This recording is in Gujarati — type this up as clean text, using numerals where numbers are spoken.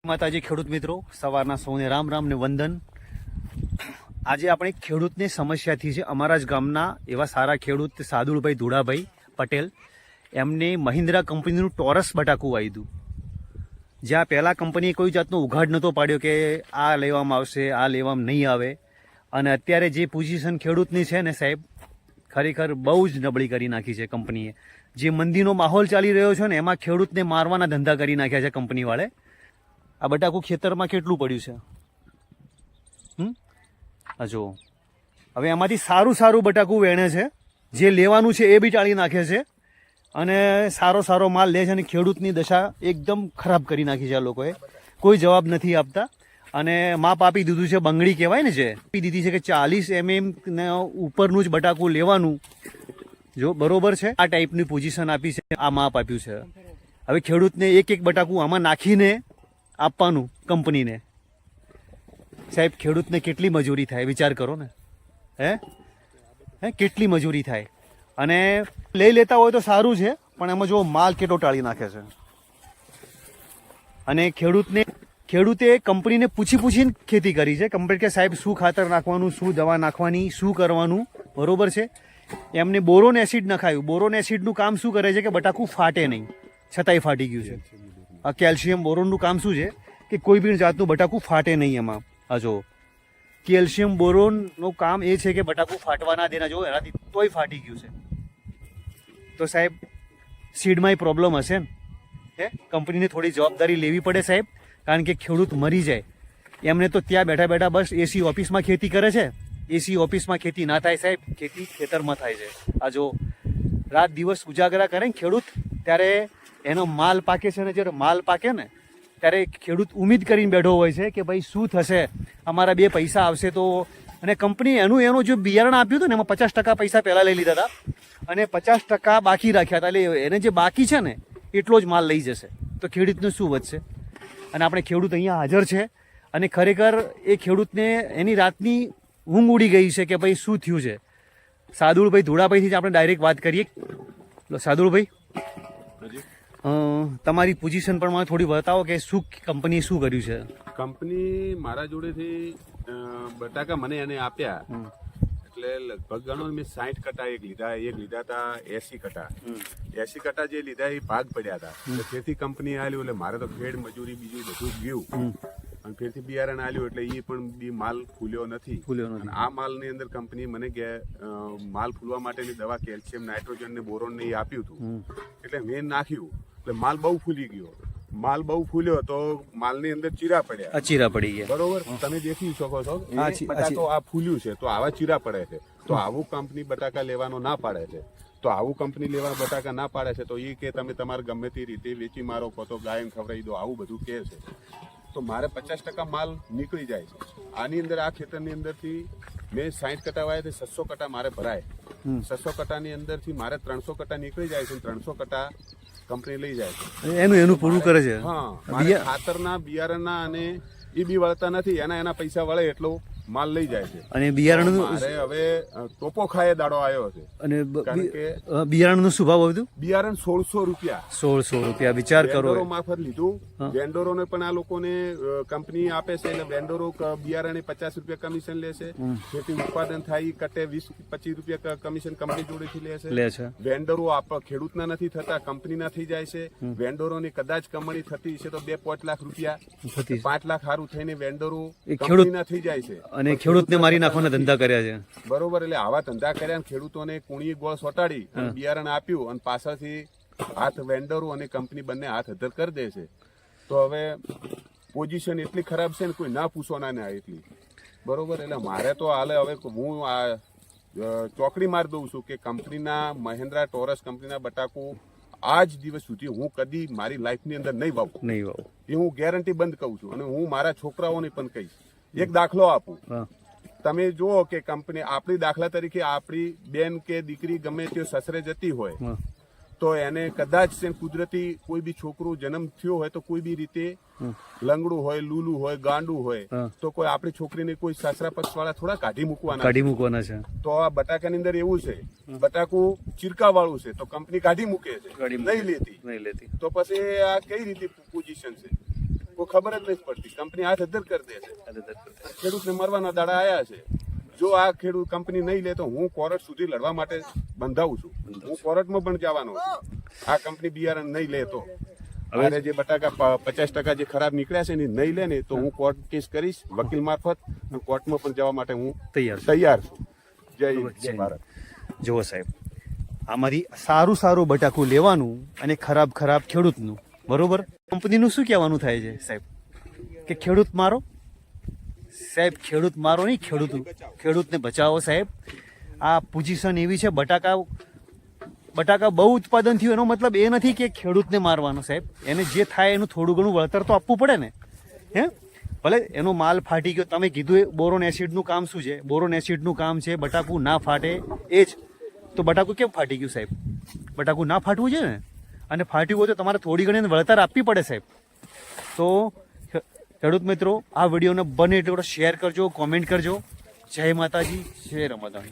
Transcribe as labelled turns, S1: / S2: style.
S1: માતાજી ખેડૂત મિત્રો, સવારના સૌને રામ રામ ને વંદન। આજે આપણે ખેડૂતની સમસ્યાથી છે અમારા જ ગામના એવા સારા ખેડૂત સાદુલભાઈ ધુડાભાઈ પટેલ, એમને મહિન્દ્રા કંપનીનું ટોરસ બટાકું વાવ્યું, જ્યાં પહેલાં કંપનીએ કોઈ જાતનો ઉઘાડ નહોતો પાડ્યો કે આ લેવામાં આવશે, આ લેવામાં નહીં આવે। અને અત્યારે જે પોઝિશન ખેડૂતની છે ને સાહેબ, ખરેખર બહુ જ નબળી કરી નાખી છે કંપનીએ। જે મંદીનો માહોલ ચાલી રહ્યો છે ને એમાં ખેડૂતને મારવાના ધંધા કરી નાખ્યા છે કંપનીવાળે। આ બટાકું ખેતરમાં કેટલું પડ્યું છે, આ જુઓ। હવે એમાંથી સારું સારું બટાકું વેણે છે, જે લેવાનું છે એ બી ટાળી નાખે છે અને સારો માલ લે છે અને ખેડૂતની દશા એકદમ ખરાબ કરી નાખી છે આ લોકોએ। કોઈ જવાબ નથી આપતા અને માપ આપી દીધું છે, બંગડી કહેવાય ને, જે આપી દીધી છે કે 40 mm ને ઉપરનું જ બટાકું લેવાનું, જો બરોબર છે। આ ટાઈપની પોઝિશન આપી છે, આ માપ આપ્યું છે। હવે ખેડૂતને એક બટાકું આમાં નાખીને આપવાનું કંપનીને। સાહેબ, ખેડૂતને કેટલી મજૂરી થાય વિચાર કરો ને, હે કેટલી મજૂરી થાય। અને લઈ લેતા હોય તો સારું છે, પણ એમાં જો માલ કેટલો ટાળી નાખે છે। અને ખેડૂતે કંપનીને પૂછીને ખેતી કરી છે, કંપની કે સાહેબ શું ખાતર નાખવાનું, શું દવા નાખવાની, શું કરવાનું, બરોબર છે। એમને બોરોન એસિડ નખાયું। બોરોન એસિડનું કામ શું કરે છે કે બટાકું ફાટે નહીં, છતાંય ફાટી ગયું છે। આ કેલ્શિયમ બોરોનનું કામ શું છે કે કોઈ બી જાતનું બટાકું ફાટે નહીં એમાં। આ જો કેલ્શિયમ બોરોનનું કામ એ છે કે બટાકું ફાટવા ના દેના, જો એનાથી તોય ફાટી ગયું છે। તો સાહેબ સીડમાંય પ્રોબ્લેમ હશે ને, કંપનીને થોડી જવાબદારી લેવી પડે સાહેબ, કારણ કે ખેડૂત મરી જાય એમને તો ત્યાં બેઠા બસ એસી ઓફિસમાં ખેતી કરે છે। એસી ઓફિસમાં ખેતી ના થાય સાહેબ, ખેતી ખેતરમાં થાય છે। આ જો રાત દિવસ ઉજાગરા કરે ને ખેડૂત, ત્યારે એનો માલ પાકે છે ને જ્યારે માલ પાકે ને ત્યારે ખેડૂત ઉમ્મીદ કરીને બેઠો હોય છે કે ભાઈ શું થશે, અમારા 2 પૈસા આવશે તો। અને કંપની એનું જો બિયારણ આપ્યું હતું ને એમાં 50% પૈસા પહેલાં લઈ લીધા હતા અને 50% બાકી રાખ્યા હતા, એટલે એને જે બાકી છે ને એટલો જ માલ લઈ જશે, તો ખેડૂતને શું વધશે। અને આપણે ખેડૂત અહીંયા હાજર છે અને ખરેખર એ ખેડૂતને એની રાતની ઊંઘ ઉડી ગઈ છે કે ભાઈ શું થયું છે। સાદુલભાઈ ધુડાભાઈથી જ આપણે ડાયરેક્ટ વાત કરીએ। સાદુલભાઈ, તમારી પોઝિશન પણ મને થોડી બતાવો કે શું કંપનીએ શું કર્યું છે।
S2: કંપની મારા જોડેથી બટાકા મને એને આપ્યા, એટલે લગભગ ગણો મેં 60 કટા એક લીધા હતા 80 કટા 80 કટા જે લીધા એ ભાગ પડ્યા હતા। તેથી કંપની આલ્યું, એટલે મારે તો ખેડ મજૂરી બીજું બધું ગયું અને ફેરથી બિયારણ આલ્યું, એટલે એ પણ બી માલ ફૂલ્યો નથી। આ માલની અંદર કંપની મને માલ ફૂલવા માટેની દવા કેલ્શિયમ, નાઇટ્રોજન ને બોરોન ને એ આપ્યું હતું, એટલે મેં નાખ્યું, એટલે માલ બહુ ફૂલી ગયો। માલ બહુ ફૂલ્યો તો માલની અંદર ચીરા પડી ગયા, બરોબર, તમે દેખી શકો છો। બટાકો આ ફૂલ્યું છે તો આવા ચીરા પડે છે, તો આવું કંપની બટાકા લેવાનો ના પાડે છે। તો આવું કંપની લેવા બટાકા ના પાડે છે તો એ કે તમે તમારે ગમે તે રીતે વેચી મારો, કો તો ગાયને ખવડાવી દો, આવું બધું કહે છે। તો મારે 50% માલ નીકળી જાય છે। આની અંદર આ ખેતરની અંદરથી મેં 60 કટા વાયા 600 કટા મારે ભરાય। 600 કટાની અંદરથી મારે 300 કટા નીકળી જાય છે, 300 કટા કંપની લઈ જાય છે, એનું પૂરું કરે છે। હા, ખાતરના, બિયારણના અને એ બી વળતા નથી, એના પૈસા વળે એટલો માલ લઈ જાય છે। અને બિયારણ હવે ટોપો ખાય દાડો આવ્યો છે। અને કારણ કે
S1: બિયારણ નો શું ભાવ હતું?
S2: બિયારણ 1600 રૂપિયા,
S1: 1600 રૂપિયા, વિચાર કરો।
S2: વેન્ડરો મારફત લીધું, વેન્ડરોને પણ આ લોકોને કંપની આપે છે, એટલે વેન્ડરો બિયારણે 50 રૂપિયા કમિશન લે છે। જેથી ઉત્પાદન થાય કટે 20-25 રૂપિયા કમિશન કંપની જોડેથી લે છે। વેન્ડરો ખેડૂતના નથી થતા, કંપનીના થઈ જાય છે। વેન્ડરોની કદાચ કમાણી થતી છે તો 2-5 લાખ રૂપિયા, 5 લાખ સારું થઈને વેન્ડરો કંપનીના થઈ જાય છે
S1: અને ખેડૂતને મારી નાખવાના ધંધા કર્યા છે,
S2: બરોબર। એટલે આવા ધંધા કર્યા, ખેડૂતોને કુણી ગોળ સોટાડી અને બિયારણ આપ્યું અને પાછળથી હાથ વેન્ડરો અને કંપની બંને હાથ અધર કરી દે છે। તો હવે પોઝિશન એટલી ખરાબ છે ને કોઈ ના પૂછવાના ને એટલી, બરોબર। એટલે મારે તો હાલે હવે હું આ ચોકડી મારી દઉં છું કે કંપનીના મહિન્દ્રા ટોરસ કંપનીના બટાકું આજ દિવસ સુધી હું કદી મારી લાઈફની અંદર નહીં વાવું, એ હું ગેરંટી બંધ કહું છું। અને હું મારા છોકરાઓને પણ કહીશ। એક દાખલો આપું, તમે જુઓ કે કંપની આપણી દાખલા તરીકે આપણી બેન કે દીકરી ગમે તે સસરે જતી હોય તો એને કદાચ કુદરતી કોઈ બી છોકરો જન્મ થયો હોય તો કોઈ બી રીતે લંગડું હોય, લૂલું હોય, ગાંડું હોય તો કોઈ આપણી છોકરીને કોઈ સાસરા પક્ષ વાળા થોડા કાઢી મૂકવાના છે। તો આ બટાકાની અંદર એવું છે, બટાકું ચીરકા વાળું છે તો કંપની કાઢી મૂકે છે, નહીં લેતી। તો પછી આ કઈ રીતે પોઝિશન છે? કોઈ ખબર જ નથી પડતી. કંપની હાથ અધર કરી દે છે. ખેડૂતને મરવાના દાડા આયા છે. જો આ ખેડૂત કંપની નહીં લે તો હું કોર્ટ સુધી લડવા માટે બંધાવું છું. હું કોર્ટમાં પણ જવાનો છું. આ કંપની બિયારણ નહીં લે તો હવે જે બટાકા 50% જે ખરાબ નીકળ્યા છે ને નહીં લે ને તો હું કોર્ટ કેસ કરીશ વકીલ મારફત, અને કોર્ટમાં પણ જવા માટે હું તૈયાર છું. જય ભારત.
S1: જુઓ સાહેબ, આમાંથી સારું બટાકું લેવાનું અને ખરાબ ખેડૂતનું, બરોબર. કંપનીનું શું કહેવાનું થાય છે સાહેબ કે ખેડૂત મારો? સાહેબ ખેડૂત મારો નહીં, ખેડૂતને બચાવો સાહેબ. આ પોઝિશન એવી છે, બટાકા બહુ ઉત્પાદન થયું એનો મતલબ એ નથી કે ખેડૂતને મારવાનો સાહેબ. એને જે થાય એનું થોડું ઘણું વળતર તો આપવું પડે ને. હે, ભલે એનો માલ ફાટી ગયો, તમે કીધું એ બોરોન એસિડનું કામ શું છે? બોરોન એસિડનું કામ છે બટાકું ના ફાટે એ જ. તો બટાકું કેમ ફાટી ગયું સાહેબ? બટાકું ના ફાટવું છે ને, અને ફાટ્યું હોય તો તમારે થોડી ઘણી વળતર આપવી પડે સાહેબ. તો ખેડૂત મિત્રો, આ વિડીયોને બને એટલો શેર કરજો, કોમેન્ટ કરજો. જય માતાજી, જય રમાદાણી.